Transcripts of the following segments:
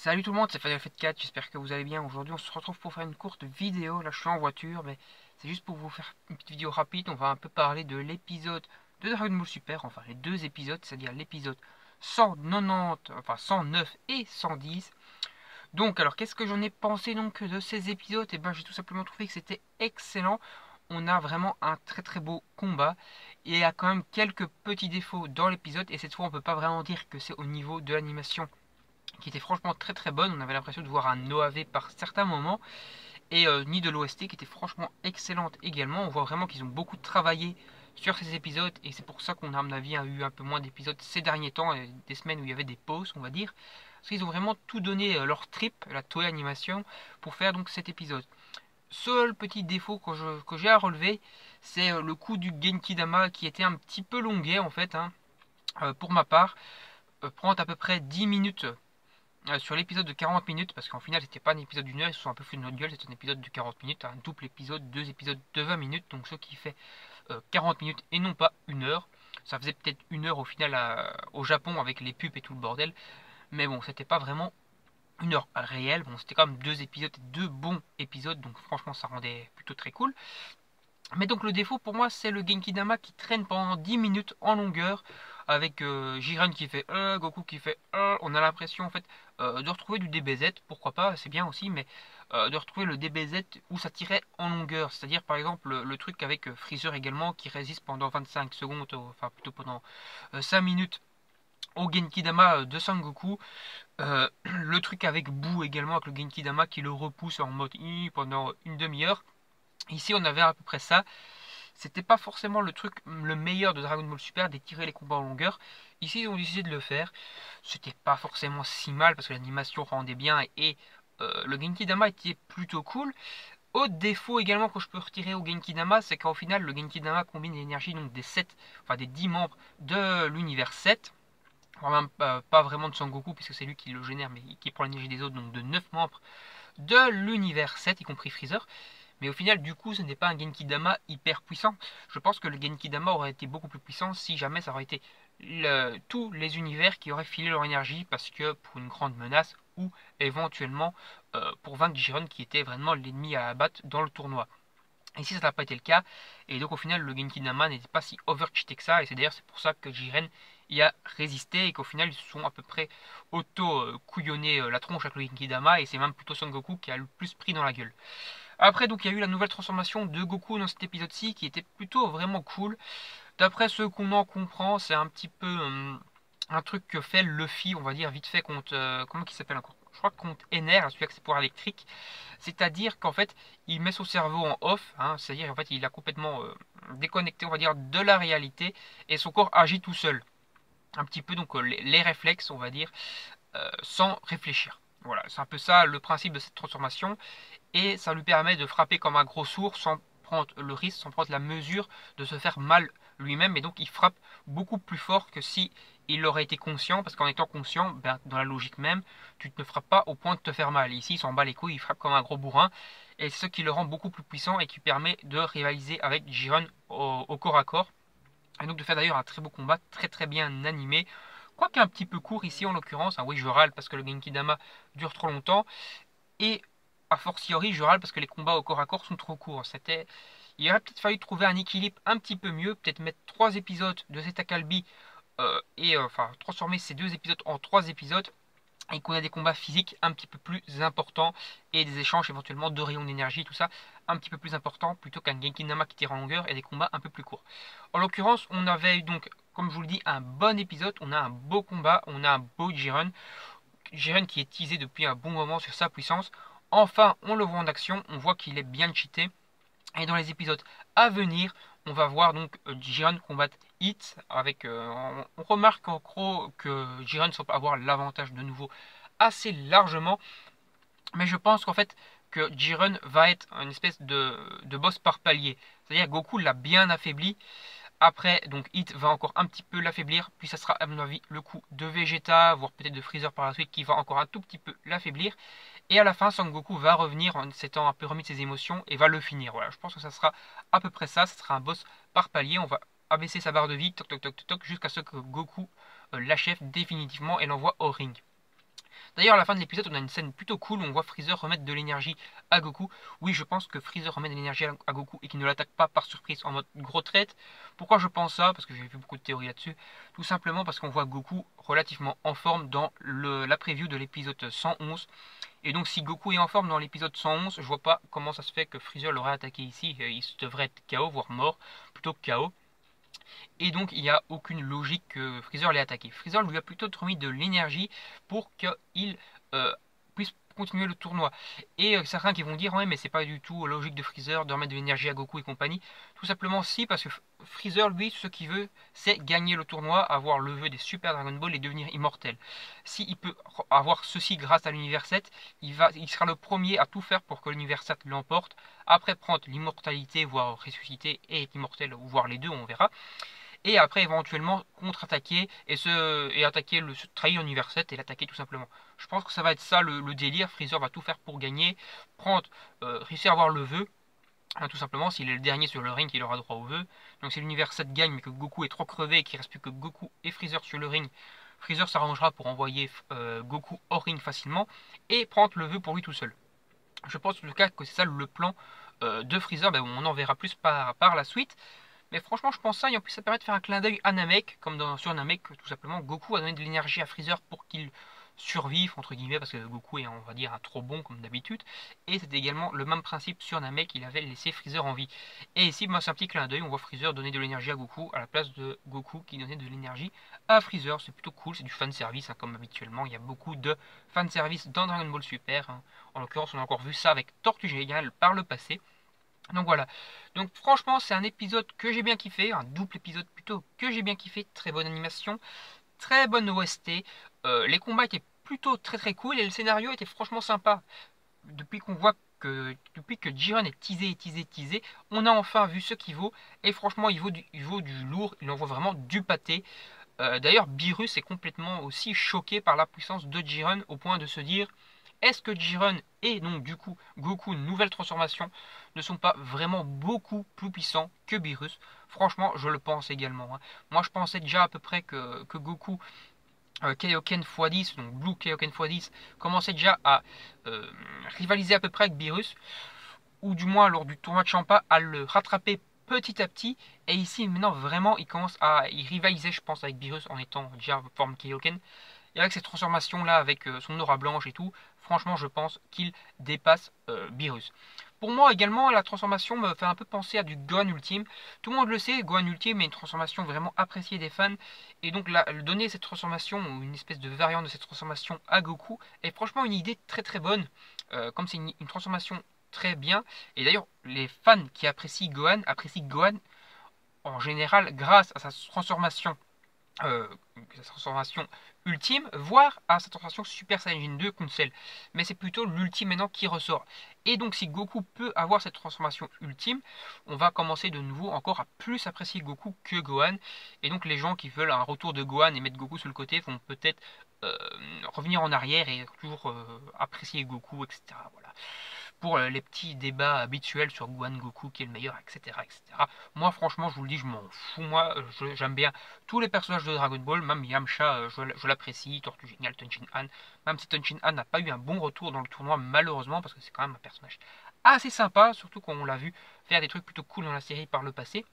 Salut tout le monde, c'est Final Fight 4, j'espère que vous allez bien. Aujourd'hui on se retrouve pour faire une courte vidéo. Là je suis en voiture, mais c'est juste pour vous faire une petite vidéo rapide. On va un peu parler de l'épisode de Dragon Ball Super, enfin les deux épisodes, c'est-à-dire l'épisode 190, enfin 109 et 110. Donc alors qu'est-ce que j'en ai pensé donc de ces épisodes? Et ben j'ai tout simplement trouvé que c'était excellent. On a vraiment un très très beau combat. Et il y a quand même quelques petits défauts dans l'épisode. Et cette fois on peut pas vraiment dire que c'est au niveau de l'animation qui était franchement très très bonne. On avait l'impression de voir un OAV par certains moments, et ni de l'OST qui était franchement excellente également. On voit vraiment qu'ils ont beaucoup travaillé sur ces épisodes, et c'est pour ça qu'on a à mon avis eu un peu moins d'épisodes ces derniers temps, et des semaines où il y avait des pauses on va dire, parce qu'ils ont vraiment tout donné leur trip, la Toei Animation, pour faire donc cet épisode. Seul petit défaut que j'ai à relever, c'est le coup du Genki Dama qui était un petit peu longuet en fait, hein, pour ma part, prend à peu près 10 minutes sur l'épisode de 40 minutes, parce qu'en final c'était pas un épisode d'une heure, ils se sont un peu fait de notre gueule, c'est un épisode de 40 minutes, un double épisode, deux épisodes de 20 minutes, donc ce qui fait 40 minutes et non pas une heure. Ça faisait peut-être une heure au final au Japon avec les pubs et tout le bordel, mais bon, c'était pas vraiment une heure réelle. Bon, c'était quand même deux épisodes, deux bons épisodes, donc franchement ça rendait plutôt très cool. Mais donc le défaut pour moi c'est le Genki Dama qui traîne pendant 10 minutes en longueur, avec Jiren qui fait Goku qui fait on a l'impression en fait de retrouver du DBZ, pourquoi pas, c'est bien aussi, mais de retrouver le DBZ où ça tirait en longueur, c'est-à-dire par exemple le truc avec Freezer également qui résiste pendant 25 secondes, enfin plutôt pendant 5 minutes au Genki Dama de Sangoku, le truc avec Boo également avec le Genki Dama qui le repousse en mode pendant une demi-heure. Ici on avait à peu près ça. C'était pas forcément le truc le meilleur de Dragon Ball Super d'étirer les combats en longueur. Ici, ils ont décidé de le faire. C'était pas forcément si mal parce que l'animation rendait bien, et le Genki Dama était plutôt cool. Autre défaut également que je peux retirer au Genki Dama, c'est qu'au final, le Genki Dama combine l'énergie donc des 7, enfin des 10 membres de l'univers 7. Enfin, même pas vraiment de Sangoku puisque c'est lui qui le génère, mais qui prend l'énergie des autres, donc de 9 membres de l'univers 7, y compris Freezer. Mais au final, du coup, ce n'est pas un Genki Dama hyper puissant. Je pense que le Genki Dama aurait été beaucoup plus puissant si jamais ça aurait été tous les univers qui auraient filé leur énergie, parce que pour une grande menace, ou éventuellement pour vaincre Jiren qui était vraiment l'ennemi à abattre dans le tournoi. Ici, ça n'a pas été le cas, et donc au final, le Genki Dama n'était pas si overcheaté que ça, et c'est pour ça que Jiren y a résisté, et qu'au final, ils se sont à peu près auto-couillonné la tronche avec le Genki Dama, et c'est même plutôt Son Goku qui a le plus pris dans la gueule. Après, donc, il y a eu la nouvelle transformation de Goku dans cet épisode-ci qui était plutôt vraiment cool. D'après ce qu'on en comprend, c'est un petit peu un truc que fait Luffy, on va dire, vite fait, contre. Comment il s'appelle encore? Je crois que contre Ener, celui avec ses pouvoirs électriques. C'est-à-dire qu'en fait, il met son cerveau en off, hein, c'est-à-dire qu'en fait, il a complètement déconnecté, on va dire, de la réalité, et son corps agit tout seul. Un petit peu, donc, les réflexes, on va dire, sans réfléchir. Voilà, c'est un peu ça le principe de cette transformation, et ça lui permet de frapper comme un gros sourd sans prendre le risque, sans prendre la mesure de se faire mal lui-même, et donc il frappe beaucoup plus fort que si il aurait été conscient, parce qu'en étant conscient, ben, dans la logique même, tu ne frappes pas au point de te faire mal. Ici, il s'en bat les couilles, il frappe comme un gros bourrin, et c'est ce qui le rend beaucoup plus puissant et qui permet de rivaliser avec Jiren au corps à corps, et donc de faire d'ailleurs un très beau combat, très très bien animé, quoique un petit peu court ici en l'occurrence. Hein, oui, je râle parce que le Genki Dama dure trop longtemps, et a fortiori, je râle parce que les combats au corps à corps sont trop courts. Il aurait peut-être fallu trouver un équilibre un petit peu mieux, peut-être mettre 3 épisodes de Zeta Calbi, enfin transformer ces 2 épisodes en 3 épisodes, et qu'on a des combats physiques un petit peu plus importants, et des échanges éventuellement de rayons d'énergie, tout ça un petit peu plus important, plutôt qu'un Genki Dama qui tire en longueur et des combats un peu plus courts. En l'occurrence, on avait eu donc, comme je vous le dis, un bon épisode, on a un beau combat, on a un beau Jiren. Jiren qui est teasé depuis un bon moment sur sa puissance. Enfin, on le voit en action, on voit qu'il est bien cheaté. Et dans les épisodes à venir, on va voir donc Jiren combattre Hit. On remarque en gros que Jiren semble avoir l'avantage de nouveau assez largement. Mais je pense qu'en fait, que Jiren va être une espèce de boss par palier. C'est-à-dire Goku l'a bien affaibli. Après, donc Hit va encore un petit peu l'affaiblir, puis ça sera à mon avis le coup de Vegeta, voire peut-être de Freezer par la suite, qui va encore un tout petit peu l'affaiblir. Et à la fin, Sangoku va revenir en s'étant un peu remis de ses émotions et va le finir. Voilà, je pense que ça sera à peu près ça, ça sera un boss par palier. On va abaisser sa barre de vie, toc toc toc toc, jusqu'à ce que Goku l'achève définitivement et l'envoie au ring. D'ailleurs, à la fin de l'épisode, on a une scène plutôt cool où on voit Freezer remettre de l'énergie à Goku. Oui, je pense que Freezer remet de l'énergie à Goku et qu'il ne l'attaque pas par surprise en mode gros traite. Pourquoi je pense ça? Parce que j'ai vu beaucoup de théories là-dessus. Tout simplement parce qu'on voit Goku relativement en forme dans la preview de l'épisode 111. Et donc si Goku est en forme dans l'épisode 111, je vois pas comment ça se fait que Freezer l'aurait attaqué ici. Il devrait être KO, voire mort, plutôt que KO. Et donc il n'y a aucune logique que Freezer l'ait attaqué. Freezer lui a plutôt remis de l'énergie pour qu'il puisse continuer le tournoi. Et certains qui vont dire ouais mais c'est pas du tout logique de Freezer de remettre de l'énergie à Goku et compagnie. Tout simplement si, parce que Freezer lui ce qu'il veut c'est gagner le tournoi, avoir le vœu des Super Dragon Ball et devenir immortel. S'il peut avoir ceci grâce à l'univers 7, il sera le premier à tout faire pour que l'univers 7 l'emporte. Après prendre l'immortalité, voire ressusciter et être immortel, ou voir les deux, on verra. Et après éventuellement contre-attaquer et attaquer trahir l'univers 7 et l'attaquer tout simplement. Je pense que ça va être ça le délire. Freezer va tout faire pour gagner, réussir à avoir le vœu. Tout simplement, s'il est le dernier sur le ring, il aura droit au vœu. Donc si l'univers 7 gagne mais que Goku est trop crevé et qu'il ne reste plus que Goku et Freezer sur le ring, Freezer s'arrangera pour envoyer Goku hors ring facilement et prendre le vœu pour lui tout seul. Je pense en tout cas que c'est ça le plan de Freezer. Ben, on en verra plus par la suite. Mais franchement, je pense ça, et en plus ça permet de faire un clin d'œil à Namek, comme sur Namek, tout simplement, Goku a donné de l'énergie à Freezer pour qu'il survive, entre guillemets, parce que Goku est, on va dire, un trop bon, comme d'habitude, et c'était également le même principe sur Namek, il avait laissé Freezer en vie. Et ici, ben, c'est un petit clin d'œil, on voit Freezer donner de l'énergie à Goku, à la place de Goku qui donnait de l'énergie à Freezer, c'est plutôt cool, c'est du fanservice, hein, comme habituellement, il y a beaucoup de fanservice dans Dragon Ball Super, hein. En l'occurrence, on a encore vu ça avec Tortue Géniale par le passé. Donc voilà, donc franchement c'est un épisode que j'ai bien kiffé, un double épisode plutôt que j'ai bien kiffé, très bonne animation, très bonne OST, les combats étaient plutôt très cool et le scénario était franchement sympa. Depuis que Jiren est teasé, on a enfin vu ce qu'il vaut et franchement il vaut du lourd, il envoie vraiment du pâté. D'ailleurs Beerus est complètement aussi choqué par la puissance de Jiren au point de se dire est-ce que Jiren et donc du coup Goku nouvelle transformation ne sont pas vraiment beaucoup plus puissants que Beerus? Franchement je le pense également, hein. Moi je pensais déjà à peu près que Goku Kaioken x10, donc Blue Kaioken x10, commençait déjà à rivaliser à peu près avec Beerus, ou du moins lors du tournoi de Champa à le rattraper petit à petit. Et ici maintenant vraiment il commence à rivaliser je pense avec Beerus en étant déjà en forme Kaioken. Et avec cette transformation là, avec son aura blanche et tout, franchement je pense qu'il dépasse Beerus. Pour moi également, la transformation me fait un peu penser à du Gohan Ultime. Tout le monde le sait, Gohan Ultime est une transformation vraiment appréciée des fans. Et donc donner cette transformation, ou une espèce de variante de cette transformation à Goku, est franchement une idée très bonne. Comme c'est une transformation très bien. Et d'ailleurs, les fans qui apprécient Gohan en général grâce à euh, sa transformation ultime, voire à sa transformation Super Saiyan 2 contre celle. Mais c'est plutôt l'ultime maintenant qui ressort. Et donc si Goku peut avoir cette transformation ultime, on va commencer de nouveau encore à plus apprécier Goku que Gohan. Et donc les gens qui veulent un retour de Gohan et mettre Goku sur le côté vont peut-être revenir en arrière et toujours apprécier Goku, etc. Voilà. Pour les petits débats habituels sur Gohan Goku qui est le meilleur, etc. Moi franchement je vous le dis, je m'en fous. Moi j'aime bien tous les personnages de Dragon Ball, même Yamcha je l'apprécie, Tortue Géniale, Tenshin Han, même si Tenshin Han n'a pas eu un bon retour dans le tournoi malheureusement parce que c'est quand même un personnage assez sympa, surtout qu'on l'a vu faire des trucs plutôt cool dans la série par le passé.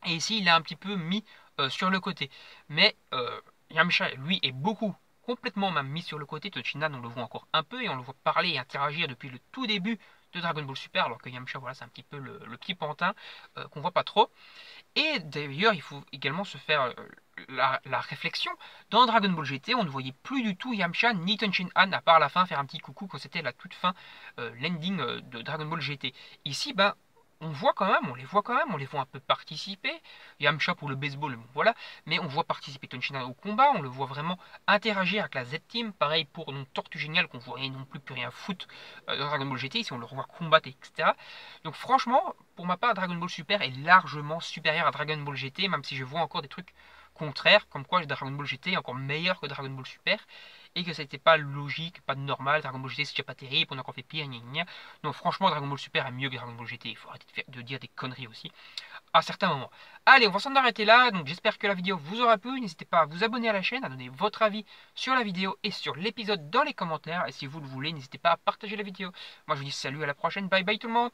Et ici il est un petit peu mis sur le côté. Mais Yamcha lui est complètement même mis sur le côté. Tenshinhan on le voit encore un peu et on le voit parler et interagir depuis le tout début de Dragon Ball Super, alors que Yamcha voilà c'est un petit peu le petit pantin qu'on voit pas trop. Et d'ailleurs il faut également se faire la réflexion, dans Dragon Ball GT on ne voyait plus du tout Yamcha ni Tenshinhan à part à la fin faire un petit coucou quand c'était la toute fin l'ending de Dragon Ball GT. Ici ben on voit quand même, on les voit quand même, on les voit un peu participer. Yamcha pour le baseball, bon, voilà, mais on voit participer Tenshinhan au combat, on le voit vraiment interagir avec la Z-Team. Pareil pour Tortue Géniale qu'on voyait non plus rien foutre dans Dragon Ball GT, ici on le revoit combattre, etc. Donc franchement, pour ma part, Dragon Ball Super est largement supérieur à Dragon Ball GT, même si je vois encore des trucs contraires, comme quoi Dragon Ball GT est encore meilleur que Dragon Ball Super. et que ça n'était pas logique, pas normal. Dragon Ball GT c'est déjà pas terrible, on a encore fait pire, gna gna. Non, franchement, Dragon Ball Super est mieux que Dragon Ball GT. Il faut arrêter de dire des conneries aussi à certains moments. Allez, on va s'en arrêter là. Donc j'espère que la vidéo vous aura plu. N'hésitez pas à vous abonner à la chaîne, à donner votre avis sur la vidéo et sur l'épisode dans les commentaires. Et si vous le voulez, n'hésitez pas à partager la vidéo. Moi je vous dis salut, à la prochaine. Bye bye tout le monde.